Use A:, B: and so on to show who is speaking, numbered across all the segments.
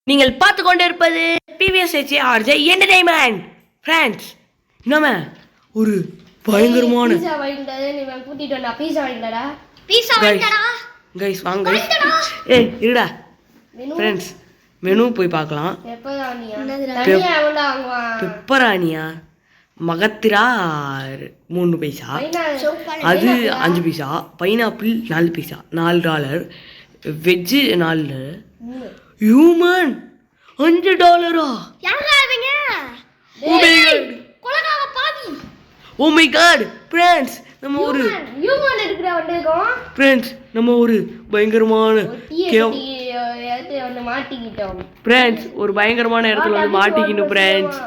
A: நீங்கள் பார்த்து கொண்டு இருப்பது PVSH RJ Entertainment. Friends, நம்ம ஒரு பயங்கரமான
B: பீஸா வாங்கிட்டதே நீ கூட்டிட்டு வந்தா பீஸா வாங்கிட்டடா
A: गाइस வாங்க गाइस ஏய் இருடா फ्रेंड्स மெனு போய் பார்க்கலாம் பெப்பரானியா மகத்திரா 3 பைசா அது 5 paisa pineapple 4 paisa $4 veg $4 human $5 oh my God friends நம்ம ஒரு
B: ஹியூமன் எடுக்கற வந்திருக்கோம்
A: फ्रेंड्स நம்ம ஒரு பயங்கரமான
B: இடத்துல வந்து மாட்டிக்கிட்டோம்
A: फ्रेंड्स ஒரு பயங்கரமான இடத்துல வந்து மாட்டிக்கினோம் फ्रेंड्स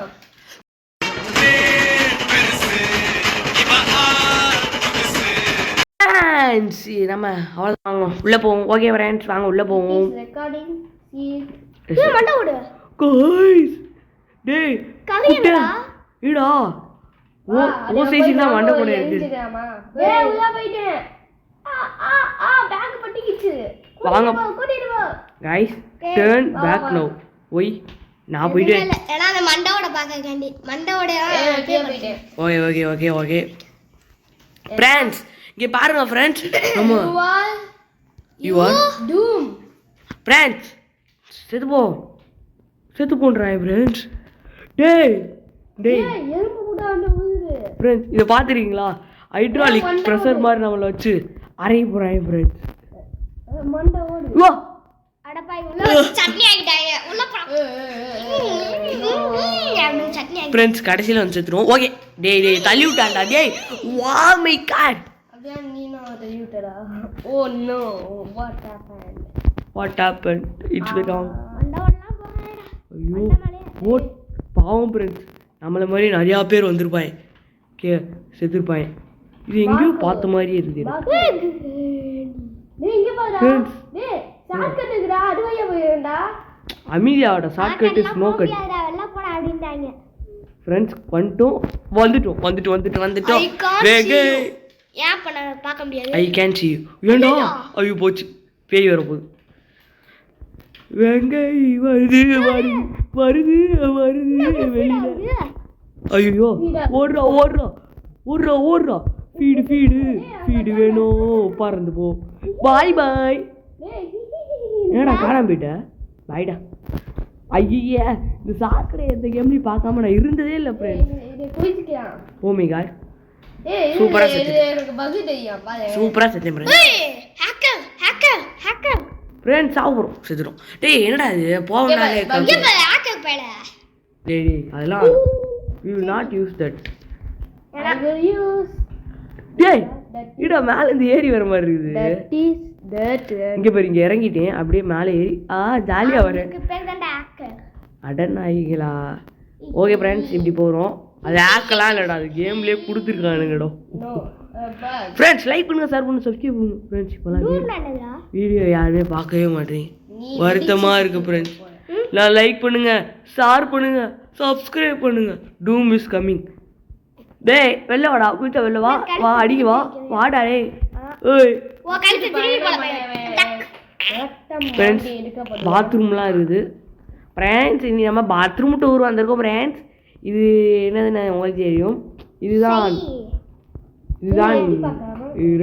A: நம்ம அவ்வளவுதான் உள்ள போவோம் ஓகே फ्रेंड्स வாங்க உள்ள போவோம்
B: ரெக்கார்டிங் ஏய் மண்ட ஓடு
A: गाइस டேய் கவியடா ஈடா ஓ சேசினா மண்ட போடு இருக்கு
B: டேய் உள்ள போய்ட்டேன் பேக் பட்டிக்கிச்சு
A: வாங்க
B: கூட்டிட்டு வா
A: गाइस டர்ன் பேக் நவ ஓய் நான் போய்ட்டேன்
B: ஏனா அந்த மண்டவோட பாக்கறேன்டி மண்டவோட போய்ட்டேன்
A: okay okay okay okay friends இங்க பாருங்க फ्रेंड्स நம்ம யூ ஆர்
B: டூம்
A: फ्रेंड्स செத்து போன்றாய் फ्रेंड्स டேய்
B: எறும்பு கூட அந்த ஊரு
A: फ्रेंड्स இத பாத்துறீங்களா ஹைட்ராலிக் பிரஷர் மாதிரி நம்மள வச்சு அரைய போறாய் फ्रेंड्स
B: மண்ட ஓடு
A: வா
B: அடப்பாய் உள்ள சட்னி ஆகிட்டாங்க உள்ள சட்னி ஆகி
A: फ्रेंड्स கடைசில வந்து செத்துறோம் ஓகே டேய் தள்ளி விட்டான்டா டேய் வா மை காட்
B: அப்படியே நீனோ தள்ளி விட்டடா oh no
A: what happened it's the down
B: மண்டவெல்லாம் போறடா
A: ஐயோ ஓட் பாவம் फ्रेंड्स நம்மள மாதிரி நிறைய பேர் வந்திருப்பாய் செத்துருப்பாய் இது எங்கேயோ பார்த்த மாதிரியே இருக்குது
B: டேய் இங்க பாருடா டேய் ஷார்ட்கட் இருக்குடா அதுவயா போறடா
A: அமீதியாவோட ஷார்ட்கட் இஸ் நோ கட்
B: வெல்ல போடா அப்படின்றாங்க
A: फ्रेंड्स வந்துட்டோம் வேகே
B: ஏன் பண்ண பார்க்க முடியாது
A: ஐ கேன் see you ஏண்டா ஐயோ போச்சு பேய் வர போகுது வேங்கை வருது வெளியில ஐயோ ஓடுறா ஃபீடு வேணும் பறந்து போ பாய் ஏடா காணாம போயிட்ட பாய்டா ஐயா இந்த சாக்கடை எந்த கேம்லையும் பார்க்காம நான் இருந்ததே இல்லை ஃப்ரெண்ட்ஸ் ஓ மை காட் சூப்பரா செத்தேன் ஃப்ரெண்ட்ஸ் சாவுறோம் செத்துறோம் டேய் என்னடா இது போவனாலே டேய் அதெல்லாம் we will not use that டேய் இட மேல இருந்து ஏறி வர மாதிரி இருக்குது இங்க பாரு இங்க இறங்கிட்டேன் அப்படியே மேலே ஏறி ஜாலியா வரேன் அடநாய்களா ஓகே ஃப்ரெண்ட்ஸ் இப்படி போகிறோம் அது ஆக்கலாம் இல்லைடா அது கேம்லேயே கொடுத்துருக்கானுங்கடா ஃப்ரெண்ட்ஸ் லைக் பண்ணுங்க ஷேர் பண்ணுங்க சப்ஸ்கிரைப் பண்ணுங்க ஃப்ரெண்ட்ஸ் இப்போலாம் வீடியோ யாருமே பார்க்கவே மாட்டேங்க வருத்தமாக இருக்குது ஃப்ரெண்ட்ஸ் நான் லைக் பண்ணுங்க ஷேர் பண்ணுங்க சப்ஸ்கிரைப் பண்ணுங்க டூம் இஸ் கம்மிங் டேய் வெளில வாடா வீட்டை வெளில வா அடிக்க வாடா டேய் ஏய் ஃப்ரெண்ட்ஸ் பாத்ரூம்லாம் இருக்குது ஃப்ரெண்ட்ஸ் இனி நம்ம பாத்ரூம் டூர் வந்திருக்கோம் ஃப்ரெண்ட்ஸ் இது என்னதுன்னு உங்களுக்கு தெரியும் இதுதான்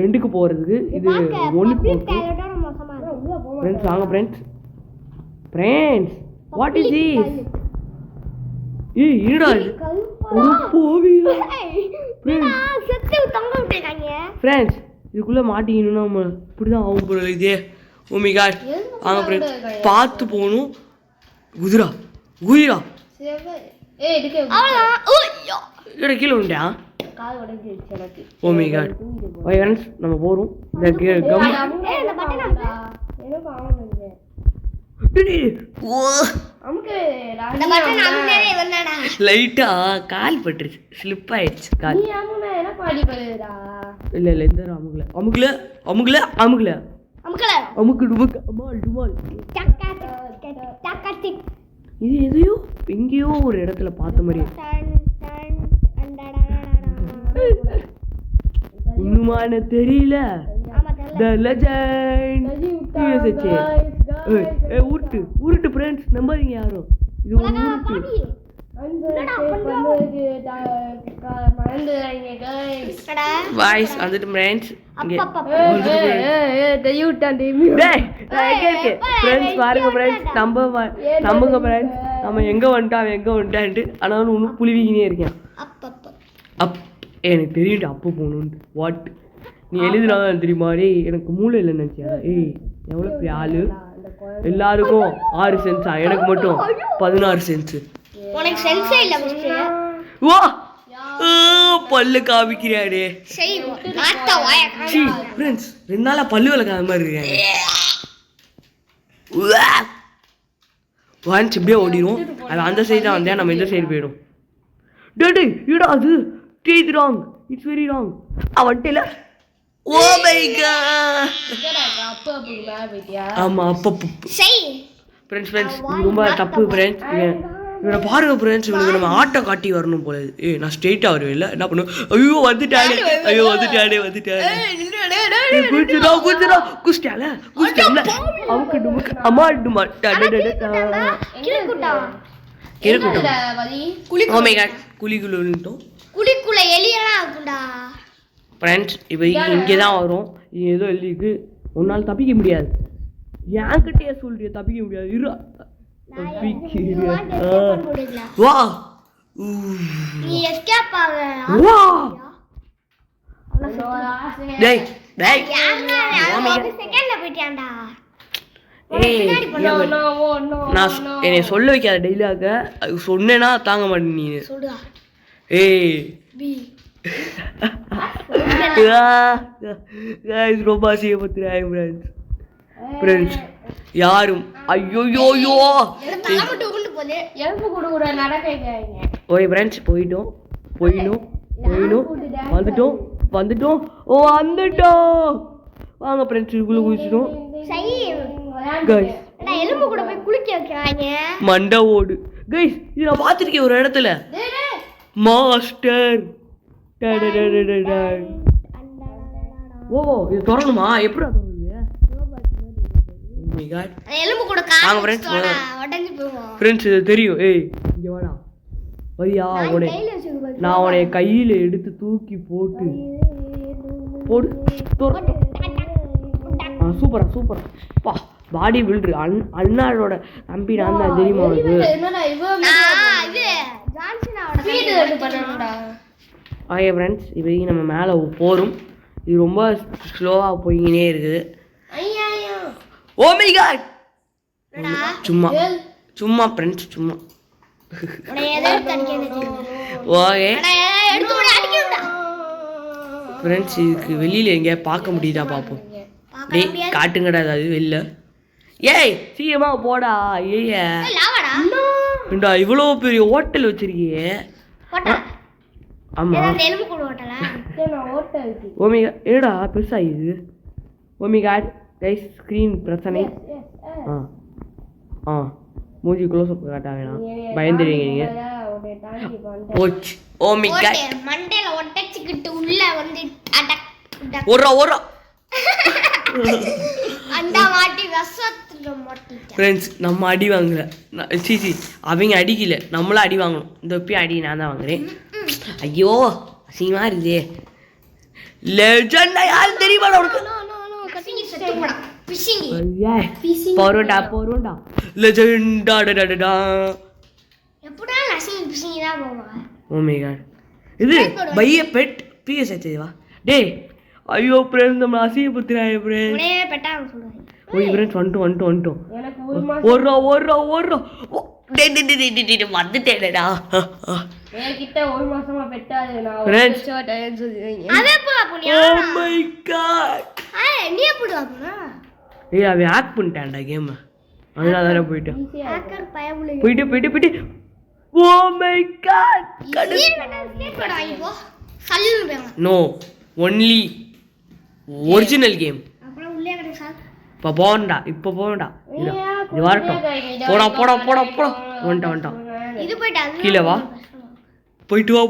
A: ரெண்டுக்கு போகிறதுக்கு இது ஒன்றுக்கு ஃப்ரெண்ட்ஸ் வாங்க ஃப்ரெண்ட்ஸ் வாட் இஸ் திஸ் ஏய் என்னடா இது போவீல ஃப்ரெண்ட்ஸ் இதுக்குள்ளே மாட்டிக்கணும்னா நம்ம இப்படி தான் ஆகும் போகிற இதே ஓ மை காட் வாங்க ஃப்ரெண்ட்ஸ் பார்த்து போகணும் குதிரா கீழே உண்டா oh my god okay friends நம்ம போகிறோம் லைட்டா கால் பட்டுருச்சு ஸ்லிப் ஆயிடுச்சு கால் இல்ல இந்த அமுகல இது எதையோ எங்கேயோ ஒரு இடத்துல பார்த்த மாதிரி இன்னுமான தெரியல The legend PSH உருட்டு ஃப்ரெண்ட்ஸ், நம்பாதீங்க யாரும். இது ஒரு உருட்டு. வாய்ஸ் வந்துட்டு ஃப்ரெண்ட்ஸ் இங்க ஃப்ரெண்ட்ஸ் பாருங்க ஃப்ரெண்ட்ஸ், நம்புங்க ஃப்ரெண்ட்ஸ், நம்ம எங்க வந்துட்டான்ட்டு. ஆனாலும் ஒன்றும் புளிவிக்கினே இருக்கேன். அப் எனக்கு தெரியுது அப்போ போகணுன்ட்டு. வாட் நீ எழுதுறாங்க தெரியுமா? எனக்கு மூளை இல்லைன்னு நினச்சியா? எவ்வளோ பெரிய ஆளு. எல்லாருக்கும் 6 சென்ஸா, எனக்கு மட்டும் 16 சென்ஸ்.
B: உனக்கு சென்ஸே இல்ல.
A: வா பல்லு காமிக்கிறாடே. ஃப்ரெண்ட்ஸ் 2 நாளா பல்லு விளக்காத மாதிரி இருக்காங்க. ஒன்ஸ் இப்படியே ஓடிடும். அது அந்த சைடு தான் வந்தேன், நம்ம இந்த சைடு போயிடும். டேய் ஈடா அது டீத் ராங், இட்ஸ் வெரி ராங். அவன்ட்டல ஓ மை காட். ஆமா அப்ப ஃப்ரெண்ட்ஸ் இது ரொம்ப தப்பு ஃப்ரெண்ட்ஸ். இவனை பாருங்க ஃப்ரெண்ட்ஸ், இவனுக்கு நம்ம ஆட்டோ காட்டி வரணும் போல. நான் ஸ்ட்ரெயிட்டாக வருவேன் இல்லை, என்ன பண்ணுவேன்? ஐயோ வந்துட்டானே குஸ்டால அவனுக்கு டுமுக்கு அம்மா டுமா
B: குளிக்குள்ள எலியெல்லாம் இருக்கும்டா
A: ஃப்ரெண்ட்ஸ். இப்போ இங்கே தான் வரும். ஏதோ எழுதிக்கு உன்னால் தப்பிக்க முடியாது. என்கிட்டயே சொல்றிய தப்பிக்க முடியாது. இரு வா
B: நீ எஸ்கேப் ஆக.
A: வா டேய்
B: செகண்ட்ல போய்ட்டான்டா.
A: நான் என்னை சொல்ல வைக்காத டெய்லியாக. சொன்னேன்னா தாங்க மாட்டேன் நீ. ரொம்ப அசிங்கப்படுத்துறேன் ஃப்ரெண்ட்ஸ். யாரும் ஐயோயோயோ ஓய் ஃப்ரெண்ட்ஸ் போயிட்டோம் வந்துட்டோம் வாங்க ஃப்ரெண்ட்ஸ், இதுக்குள்ள குளிச்சிட்டோம்.
B: எலும்பு கூட போய் குளிக்க வைக்கிறாங்க.
A: மண்டை ஓடு கைஸ். இது நான் பார்த்துருக்கேன் ஒரு இடத்துல. மாஸ்டர் ஓ இது திறணுமா? எப்படி ஃப்ரெண்ட்ஸ் இது தெரியும். இங்க வாடா வரியா? நான் உன்னை கையில எடுத்து தூக்கி போடு. சூப்பரா பா பாடி பில்டர் அண்ணாவோட தம்பி நான் தான் தெரியுமா உனக்கு? ஓகே ஃப்ரெண்ட்ஸ், இப்போ நம்ம மேலே போகிறோம். இது ரொம்ப ஸ்லோவாக போய்கினே இருக்குது. ஓ மை காட் சும்மா ஃப்ரெண்ட்ஸ் சும்மா. ஓகே ஃப்ரெண்ட்ஸ், இதுக்கு வெளியில் எங்கேயா பார்க்க முடியுதா பார்ப்போம். டேய் காட்டுங்கடா அது வெளில. சீக்கிரமா போடா. ஏண்டா இவ்வளோ பெரிய ஹோட்டல் வச்சிருக்கியே? ஆமா ஓமிகா ஏடா பெருசா இது. ஓமிகா கைஸ் ஸ்க்ரீன் பிரச்சனை. மூஞ்சி க்ளோஸ் அப் காட்ட வேணாம், பயந்துடுவீங்க நீங்க. போச்சு ஓமிகா
B: மண்டையில ஒட்டச்சிக்கிட்டு உள்ள வந்து
A: ஓரா
B: அந்த மாட்டி வசத்துல மாட்டிட்டேன்.
A: ஃப்ரெண்ட்ஸ் நம்ம அடி வாங்கல. சீ அவங்க அடிக்கல, நம்மளும் அடி வாங்கணும். இந்த போய் அடி நான் தான் வாங்குறேன். ஐயோ அசிங்கமா இருக்குதே. லெஜெண்டா யார் தெரியுமா உனக்கு? போறோண்டா லெஜெண்டா டடடா.
B: எப்படா லசிங் பிசிங் தான் போவா?
A: ஓ மை காட் இது பைய பெட் பிஎஸ் ஏவா? டேய் ஐயோ ஃப்ரெண்ட்ஸ் நம்ம அசிங்கப்படுத்துறாங்க ஃப்ரெண்ட்ஸ்.
B: உடனே பெட்டாங்க சொல்றேன்.
A: ஓய் ஃப்ரெண்ட்ஸ் வந்துட்டோம். எனக்கு ஒரு டேய் வந்துட்டேடா.
B: என்கிட்ட ஒரு மாசமா பெட்டாது. நான்
A: ஃப்ரெண்ட்ஸ்
B: அதே போ நீ.
A: ஓ மை காட்
B: நீ எப்படி வாங்குனா?
A: அவன் ஹேக் பண்ணிட்டான்டா கேம். அதனால தான போய்ட்டேன்.
B: ஹேக்கர் பயமுல
A: போய்ட்டு ஓ மை காட்
B: நீ வேணா ஸ்கேட் போட வாங்கி போ. சல்லுன்னு போங்க.
A: No only original game.
B: அப்புறம் உள்ளே கடை சார்.
A: இப்போ போண்டா இது வரட்டும். போடா வந்துட்டான்.
B: இது போய்டா
A: கீழே வா. போயிட்டு வா.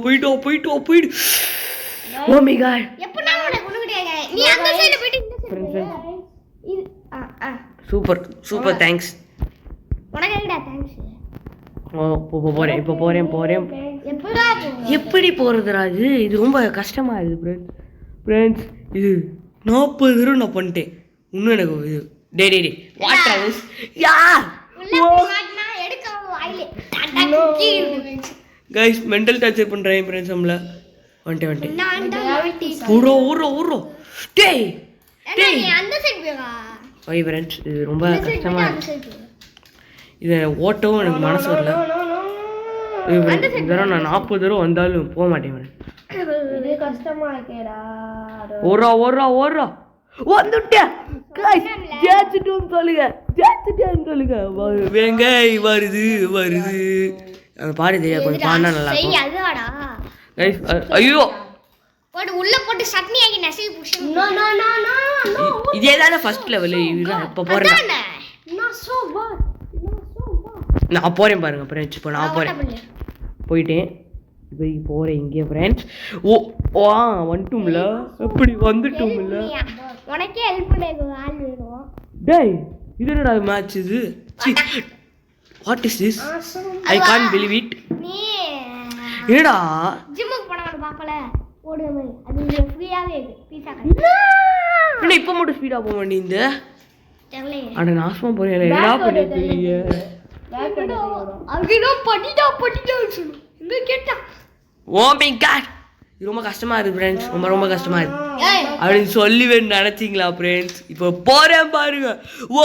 A: ஓ மை காட்
B: எப்பனா உனக்கு குடுக்குறீங்க. நீ அந்த சைடுல போய்ட்டு இந்த சைடுல.
A: Super thanks.
B: உனக்கு எங்கடா தேங்க்ஸ்
A: இப்போ போகிறேன்
B: எப்படா
A: எப்படி போகிறதுடா இது ரொம்ப கஷ்டமாக இருக்குது ஃப்ரெண்ட்ஸ் இது 40 தடவை நான் பண்ணிட்டேன் இன்னும் எனக்கு இது டே வாட்டர் யா
B: மாட்டினா எடுக்க வாயிலே
A: கைஸ் மென்டல் டார்ச்சர் பண்ணுறேன் ஃப்ரெண்ட்ஸ் நம்மள வந்துட்டேன் ஊரோ டேய்
B: அந்த சைடு போகா
A: ஓய் ஃப்ரெண்ட்ஸ் இது ரொம்ப கஷ்டமாக இருக்கு இதை ஓட்டவும் எனக்கு மனசு வரல இதெல்லாம் நான் 40 தடவை வந்தாலும் போக மாட்டேன்
B: இது கஷ்டமா இருக்கேடா
A: ஓடுறா வந்துட்டேன் சொல்லுங்க வெங்காய் வருது அந்த பாரு தெரியாது கொஞ்சம் பாடினா நல்லா இருக்கும் ஐயோ
B: போட்டு உள்ள போட்டு சட்னி ஆகி நசி புஷ்
A: இதே தானே ஃபர்ஸ்ட் லெவல் இப்போ போகிறேன் நான் போகிறேன் பாருங்க ஃப்ரெண்ட்ஸ் இப்போ நான் போயிட்டேன் இப்போ போகிறேன் இங்கே ஃப்ரெண்ட்ஸ் வந்துட்டும்ல எப்படி வந்துட்டும்ல
B: உனக்கே ஹெல்ப் பண்ண ஆள் வேணும்
A: டேய் இது என்னடா மேட்ச் இது what is this I can't believe it
B: நீ
A: என்னடா
B: ஜிம்முக்கு போனவன பாக்கல ஓடுவே அது ஃப்ரீயாவே இருக்கு பீஸா
A: என்ன இப்போ மட்டும் ஸ்பீடா போக வேண்டியது
B: தெரியல
A: அட நாசமா போறீங்களே என்னடா பண்ணிட்டீங்க
B: அங்கேயோ படிடா சொல்லு இங்க கேட்டா
A: ஓ மை காட் இது ரொம்ப கஷ்டமா இருக்கு ஃப்ரெண்ட்ஸ் ரொம்ப கஷ்டமா இருக்கு அப்படின்னு சொல்லி வேணும் நினைச்சிங்களா ஃப்ரெண்ட்ஸ் இப்போ போறேன் பாருங்க ஓ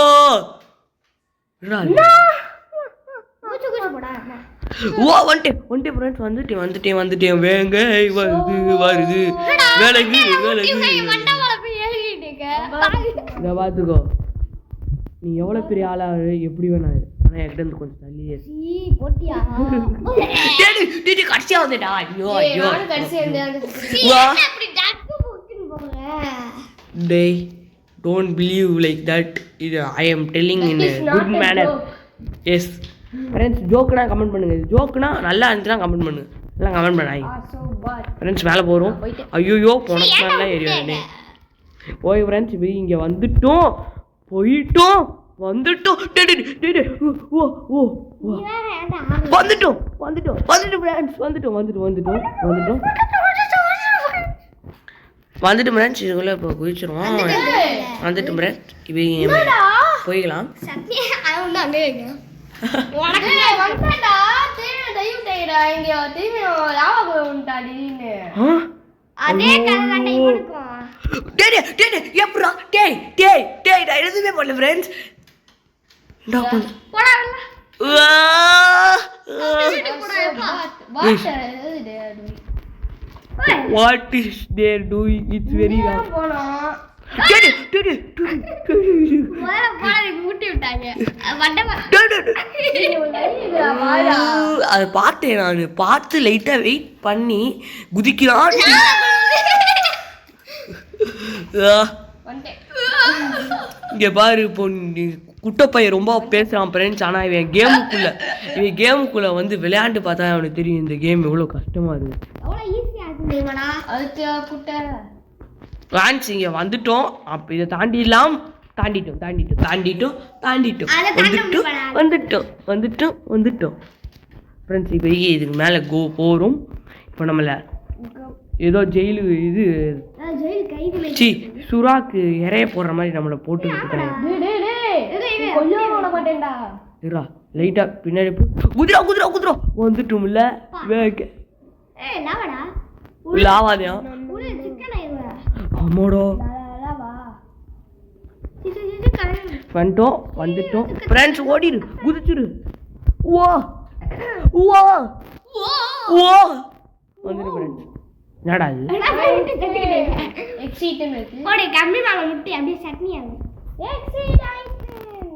A: வந்துட்டேன் ஃப்ரெண்ட்ஸ் வந்துட்டேன் வெங்காய் வருது வேலைக்கு இதை பார்த்துக்கோ நீ எவ்வளோ பெரிய ஆளா எப்படி வேணாது ஆனால் என்கிட்ட இருந்து கொஞ்சம் தள்ளியே கடைசியா வந்துட்டா ஐயோ டேய் டோன்ட் பிலீவ் லைக் தட் இது I am telling in good manner எஸ் ஃப்ரெண்ட்ஸ் ஜோக்குனா கமெண்ட் பண்ணுங்க ஜோக்குனா நல்லா இருந்துச்சுன்னா கமெண்ட் பண்ணுங்க எல்லாம் கமெண்ட் பண்ணாங்க ஃப்ரெண்ட்ஸ் மேலே போகிறோம் ஐயோ போனக்கு மேலாம் ஏரியா ஓய் ஃப்ரெண்ட்ஸ் இப்போ இங்கே வந்துட்டோம் வந்துட்டோம் ஃப்ரெண்ட்ஸ் இதுக்குள்ள இப்போ குதிச்சிருவோம் வந்துட்டு ஃப்ரெண்ட்ஸ் இப்போ போய்க்கலாம் எதுவுமே பண்ணல friends What is there doing? It's very wrong. அதை பார்த்தேன் நான் பார்த்து லைட்டாக வெயிட் பண்ணி குதிக்கிறான். இங்கே பாரு இப்போ குட்டப்பையன் ரொம்ப பேசுகிறான் ஃப்ரெண்ட்ஸ். ஆனால் இவன் கேமுக்குள்ளே வந்து விளையாண்டு பார்த்தா அவனுக்கு தெரியும் இந்த கேம் எவ்வளோ கஷ்டமாக இருக்குது. ஃப்ரெண்ட்ஸ் இங்கே வந்துட்டோம். அப்போ இதை தாண்டிடலாம். வந்துட்டோம் ஃப்ரெண்ட்ஸ். இப்போ இதுக்கு மேலே போகிறோம். இப்போ நம்மளை ஏதோ ஜெயிலு இது சுறாக்கு இறைய போடுற மாதிரி நம்மளை போட்டுக்கிட்டு லைட்டா பின்னாடி குதிரா வந்துட்டோம்ல. லாவாதியா ஆமாடா வந்துட்டோம் ஃப்ரெண்ட்ஸ். ஓடிடு குதிச்சிரு. வந்துட்டு ஃப்ரெண்ட்ஸ். என்னடா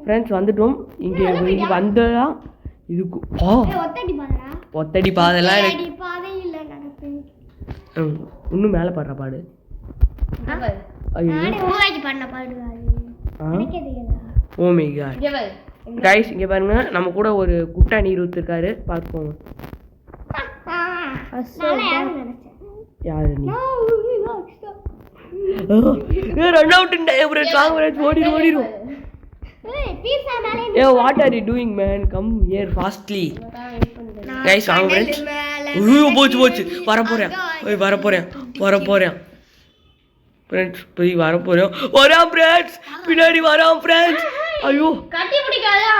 A: ஃப்ரெண்ட்ஸ் வந்துட்டோம். இங்கே வந்தா இதுக்கு ஒத்தடி பாதெல்லாம் எனக்கு இன்னும் மேலே பாடுற பாடு. ஓ மை காட் கைஸ் இங்கே பாருங்க, நம்ம கூட ஒரு குட்டா நீர் ஊத்திருக்காரு பார்த்துக்கோங்க. யாரு நீ? ரன் அவுட் ஓடிடும்.
B: பீஸா மேலே
A: ஏ what are you doing man come here fastly guys வாங்க ஃப்ரெண்ட்ஸ் ஐயோ போச்சு வரப்போறேன் வரப்போறேன் ஃப்ரெண்ட்ஸ் போய் வரப்போறேன் வரான் ஃப்ரெண்ட்ஸ் பின்னாடி வரான் ஃப்ரெண்ட்ஸ் ஐயோ
B: கட்டி பிடிக்காதா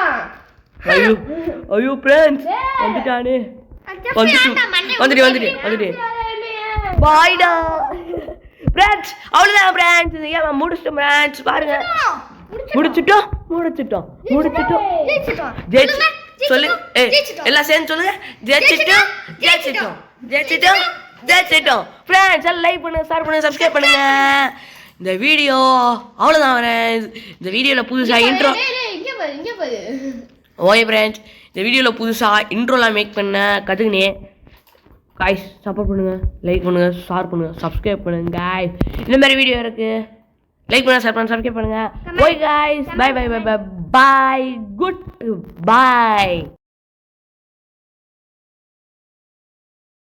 A: ஐயோ ஃப்ரெண்ட்ஸ் வந்துட்டானே வந்துட்டு பாய்டா ஃப்ரெண்ட்ஸ் அவ்வளோதான் ஃப்ரெண்ட்ஸ் ஏன் முடிச்சிட்டோம் ஃப்ரெண்ட்ஸ் பாருங்க முடிச்சிட்டோம் ஜெயிச்சு சொல்லு எல்லாம் சேர்ந்து சொல்லுங்க ஜெயிச்சிட்டோம் ஃப்ரெண்ட்ஸ் எல்லாம் லைக் பண்ணுங்க ஷேர் பண்ணுங்க சப்ஸ்கிரைப் பண்ணுங்க இந்த வீடியோ அவ்வளோதான் ஃப்ரெண்ட்ஸ் இந்த வீடியோவில் புதுசாக இன்ட்ரோ ஓகே ஃப்ரெண்ட்ஸ் இந்த வீடியோவில் புதுசாக இன்ட்ரோலாம் மேக் பண்ண கற்றுக்கினேன் காய்ஸ் சப்போர்ட் பண்ணுங்கள் லைக் பண்ணுங்கள் ஷேர் பண்ணுங்கள் சப்ஸ்கிரைப் பண்ணுங்கள் காய்ஸ் இந்த மாதிரி வீடியோ இருக்குது லைக் பண்ணுங்கள் ஷேர் பண்ணுங்கள் சப்ஸ்கிரைப் பண்ணுங்கள் ஓகே காய்ஸ் பை குட் பாய்